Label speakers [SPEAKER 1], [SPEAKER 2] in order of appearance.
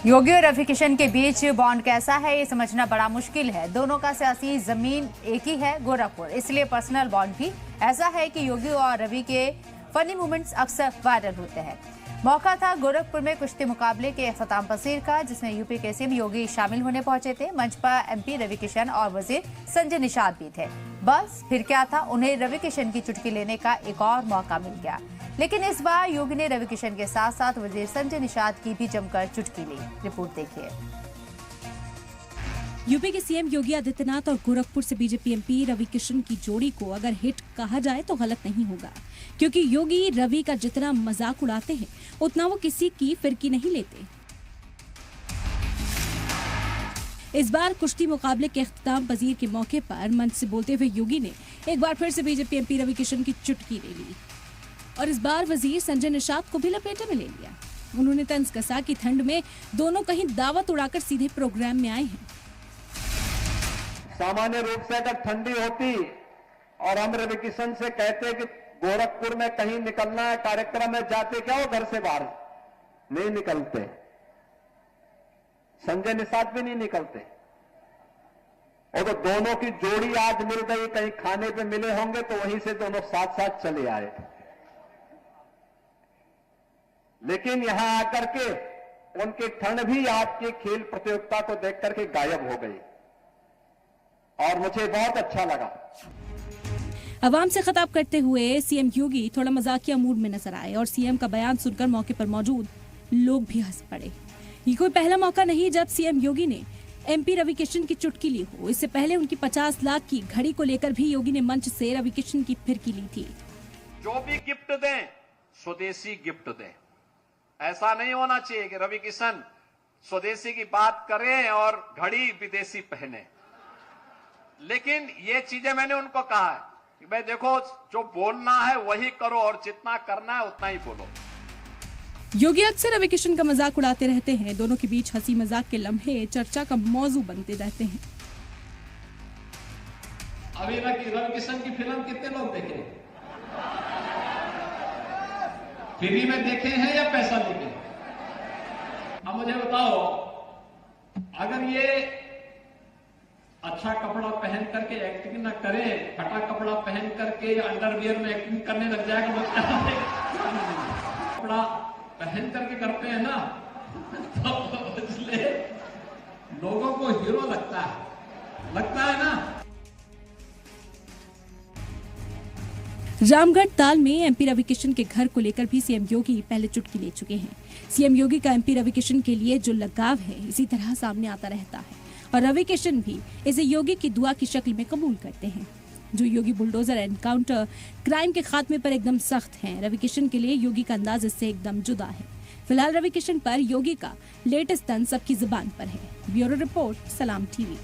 [SPEAKER 1] योगी और रवि किशन के बीच बॉन्ड कैसा है ये समझना बड़ा मुश्किल है। दोनों का सियासी जमीन एक ही है, गोरखपुर, इसलिए पर्सनल बॉन्ड भी ऐसा है कि योगी और रवि के फनी मोमेंट्स अक्सर वायरल होते हैं। मौका था गोरखपुर में कुश्ती मुकाबले के अख्ताम पसीर का, जिसमें यूपी के सीएम योगी शामिल होने पहुंचे थे। मंच पर एमपी रवि किशन और वजीर संजय निषाद भी थे। बस फिर क्या था, उन्हें रवि किशन की चुटकी लेने का एक और मौका मिल गया। लेकिन इस बार योगी ने रवि किशन के साथ साथ वजीर संजय निषाद की भी जमकर चुटकी ली। रिपोर्ट देखिए।
[SPEAKER 2] यूपी के सीएम योगी आदित्यनाथ और गोरखपुर से बीजेपी एमपी रवि किशन की जोड़ी को अगर हिट कहा जाए तो गलत नहीं होगा, क्योंकि योगी रवि का जितना मजाक उड़ाते हैं उतना वो किसी की फिरकी नहीं लेते। इस बार कुश्ती मुकाबले के अख्ताम पजीर के मौके पर मंच से बोलते हुए योगी ने एक बार फिर से बीजेपी एमपी रवि किशन की चुटकी ले ली और इस बार वजीर संजय निषाद को भी लपेटे में ले लिया। उन्होंने तंज कसा कि ठंड में दोनों कहीं दावत उड़ाकर सीधे प्रोग्राम में आए हैं।
[SPEAKER 3] सामान्य रूप से अगर ठंडी होती और हम रवि किशन से कहते कि गोरखपुर में कहीं निकलना है कार्यक्रम में, जाते क्या वो घर से बाहर नहीं निकलते, संजय निषाद भी नहीं निकलते। और तो दोनों की जोड़ी आज मिल गई, कहीं खाने पे मिले होंगे तो वहीं से दोनों साथ साथ चले आए। लेकिन यहां आकर के उनकी ठंड भी आज की खेल प्रतियोगिता को देख करके गायब हो गई और मुझे बहुत अच्छा लगा।
[SPEAKER 2] अवाम से खिताब करते हुए सीएम योगी थोड़ा मजाकिया मूड में नजर आए और सीएम का बयान सुनकर मौके पर मौजूद लोग भी हंस पड़े। ये कोई पहला मौका नहीं जब सीएम योगी ने एमपी रवि किशन की चुटकी ली हो। इससे पहले उनकी 50 लाख की घड़ी को लेकर भी योगी ने मंच से रवि किशन की फिरकी ली थी।
[SPEAKER 4] जो भी गिफ्ट दें स्वदेशी गिफ्ट दें, ऐसा नहीं होना चाहिए कि रवि किशन स्वदेशी की बात करें और घड़ी विदेशी पहने। लेकिन ये चीजें मैंने उनको कहा है कि भाई देखो, जो बोलना है वही करो और जितना करना है उतना ही बोलो।
[SPEAKER 2] योगी अक्सर रवि किशन का मजाक उड़ाते रहते हैं। दोनों के बीच हंसी मजाक के लम्हे चर्चा का मौजू बनते रहते हैं।
[SPEAKER 4] अभी रवि किशन की फिल्म कितने लोग देखे? फ्री में देखे हैं या पैसा देखे? अब मुझे बताओ, अगर ये अच्छा कपड़ा पहन करके एक्टिंग ना करे, फटा कपड़ा पहन करके अंडरवियर में एक्टिंग करने लग जाएगा, कपड़ा पहन करके करते हैं ना तो इसलिए लोगों को हीरो लगता है ना।
[SPEAKER 2] रामगढ़ ताल में एमपी रवि किशन के घर को लेकर भी सीएम योगी पहले चुटकी ले चुके हैं। सीएम योगी का एमपी रवि किशन के लिए जो लगाव है इसी तरह सामने आता रहता है और रवि किशन भी इसे योगी की दुआ की शक्ल में कबूल करते हैं। जो योगी बुलडोजर एनकाउंटर क्राइम के खात्मे पर एकदम सख्त हैं, रवि किशन के लिए योगी का अंदाज इससे एकदम जुदा है। फिलहाल रवि किशन पर योगी का लेटेस्ट तंज सबकी जुबान पर है। ब्यूरो रिपोर्ट, सलाम टीवी।